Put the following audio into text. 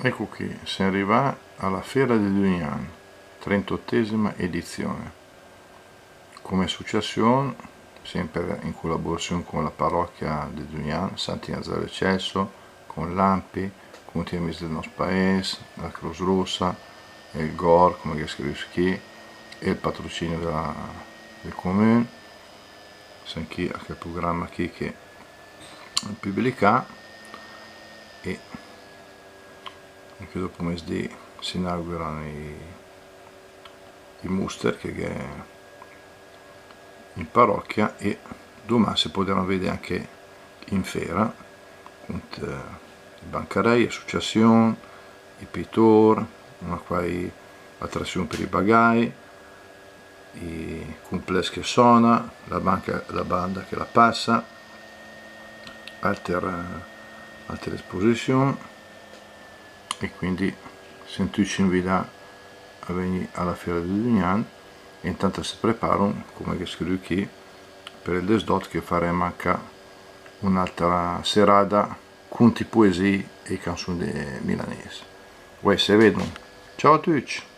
Ecco qui, si arriva alla Fiera di Dunian, 38esima edizione, come associazione, sempre in collaborazione con la parrocchia di Dunian, Santi Nazare Celso, con l'AMPI, con i amici del nostro paese, la Cruz Rossa, il GOR, come che scrive qui, e il patrocinio del comune, anche il programma qui che pubblica, e anche dopo mesi si inaugurano i muster che è in parrocchia, e domani si potranno vedere anche in fiera con i bancarei, associazioni, i pittori, una quai attrazione per i bagai, i complex che suona, la banda che la passa, altre esposizioni, e quindi sentirci invita a venire alla Fiera di Dunian. E intanto si preparano, come che scrivo qui, per il desdot che faremo anche un'altra serata con poesie e canzoni milanesi. Voi se vedono. Ciao a tutti!